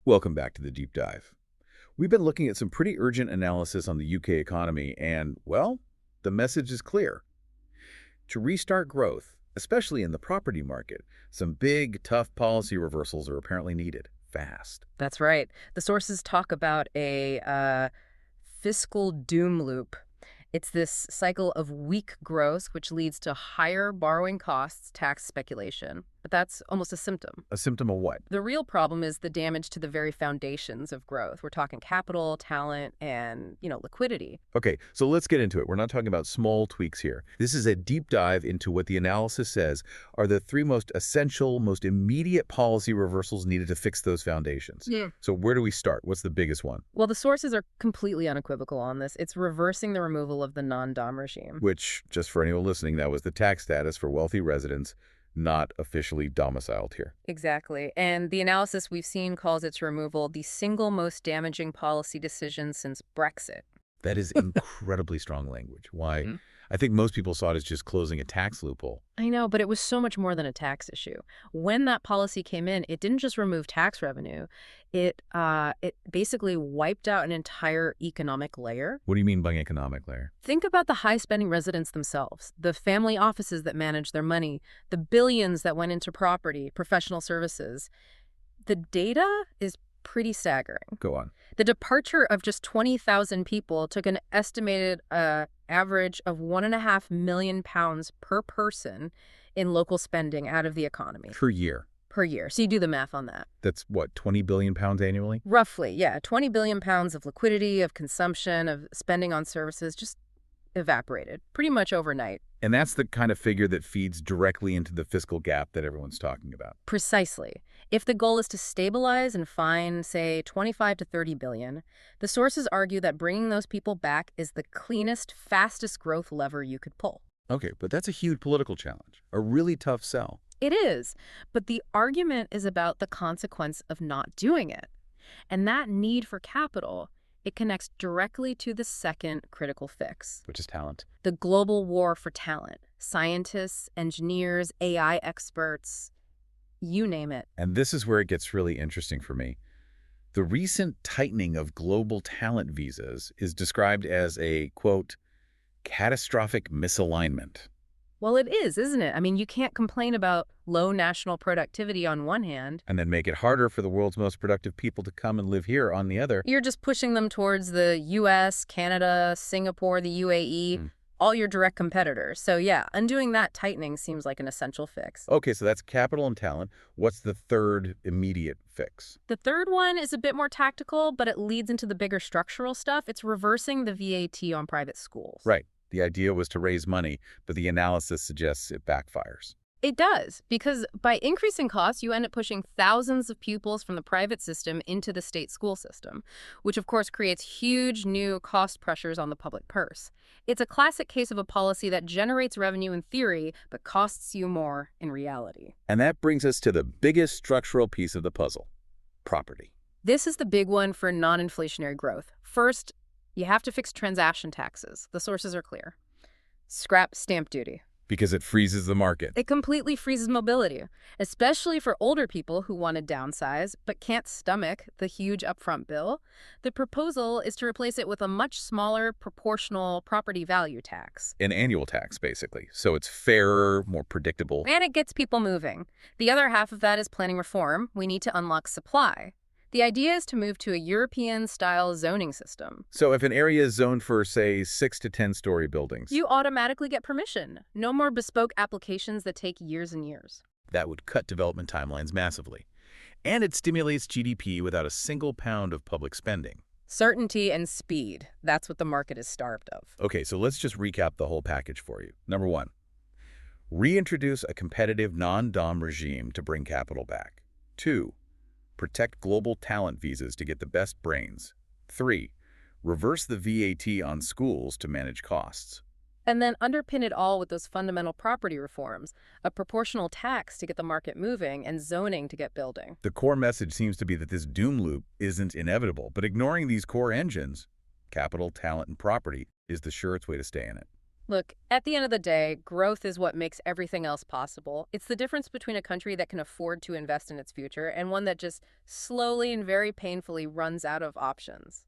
Welcome back to the deep dive. We've been looking at some pretty urgent analysis on the UK economy, and, well, the message is clear. To restart growth, especially in the property market, some big, tough policy reversals are apparently needed, fast. That's right. The sources talk about a fiscal doom loop. It's this cycle of weak growth, which leads to higher borrowing costs, tax speculation. But that's almost a symptom. A symptom of what? The real problem is the damage to the very foundations of growth. We're talking capital, talent, and, liquidity. Okay, so let's get into it. We're not talking about small tweaks here. This is a deep dive into what the analysis says are the three most essential, most immediate policy reversals needed to fix those foundations. Yeah. So where do we start? What's the biggest one? Well, the sources are completely unequivocal on this. It's reversing the removal of the non-dom regime. Which, just for anyone listening, that was the tax status for wealthy residents not officially domiciled here. Exactly. And the analysis we've seen calls its removal the single most damaging policy decision since Brexit. That is incredibly strong language. Why? I think most people saw it as just closing a tax loophole. I know, but it was so much more than a tax issue. When that policy came in, it didn't just remove tax revenue. It basically wiped out an entire economic layer. What do you mean by economic layer? Think about the high-spending residents themselves, the family offices that manage their money, the billions that went into property, professional services. The data is pretty staggering. Go on. The departure of just 20,000 people took an estimated average of £1.5 million per person in local spending out of the economy. Per year. Per year. So you do the math on that. That's what, 20 billion pounds annually? Roughly, yeah. 20 billion pounds of liquidity, of consumption, of spending on services just evaporated pretty much overnight. And that's the kind of figure that feeds directly into the fiscal gap that everyone's talking about. Precisely. If the goal is to stabilize and find, say, 25 to 30 billion, the sources argue that bringing those people back is the cleanest, fastest growth lever you could pull. Okay, but that's a huge political challenge, a really tough sell. It is, but the argument is about the consequence of not doing it. And that need for capital, it connects directly to the second critical fix. Which is talent. The global war for talent. Scientists, engineers, AI experts, you name it. And this is where it gets really interesting for me. The recent tightening of global talent visas is described as a, quote, catastrophic misalignment. Well, it is, isn't it? I mean, you can't complain about low national productivity on one hand. And then make it harder for the world's most productive people to come and live here on the other. You're just pushing them towards the U.S., Canada, Singapore, the UAE, all your direct competitors. So yeah, undoing that tightening seems like an essential fix. Okay, so that's capital and talent. What's the third immediate fix? The third one is a bit more tactical, but it leads into the bigger structural stuff. It's reversing the VAT on private schools. Right. The idea was to raise money, but the analysis suggests it backfires. It does, because by increasing costs, you end up pushing thousands of pupils from the private system into the state school system, which of course creates huge new cost pressures on the public purse. It's a classic case of a policy that generates revenue in theory, but costs you more in reality. And that brings us to the biggest structural piece of the puzzle, property. This is the big one for non-inflationary growth. First, you have to fix transaction taxes. The sources are clear. Scrap stamp duty. Because it freezes the market. It completely freezes mobility, especially for older people who want to downsize but can't stomach the huge upfront bill. The proposal is to replace it with a much smaller proportional property value tax. An annual tax, basically. So it's fairer, more predictable. And it gets people moving. The other half of that is planning reform. We need to unlock supply. The idea is to move to a European-style zoning system. So if an area is zoned for, say, 6 to 10-story buildings, You automatically get permission. No more bespoke applications that take years and years. that would cut development timelines massively. And it stimulates GDP without a single pound of public spending. Certainty and speed. That's what the market is starved of. Okay, so let's just recap the whole package for you. Number one, reintroduce a competitive non-dom regime to bring capital back. 2, protect global talent visas to get the best brains. 3, reverse the VAT on schools to manage costs. And then underpin it all with those fundamental property reforms, a proportional tax to get the market moving and zoning to get building. The core message seems to be that this doom loop isn't inevitable, but ignoring these core engines, capital, talent, and property, is the surest way to stay in it. Look, at the end of the day, growth is what makes everything else possible. It's the difference between a country that can afford to invest in its future and one that just slowly and very painfully runs out of options.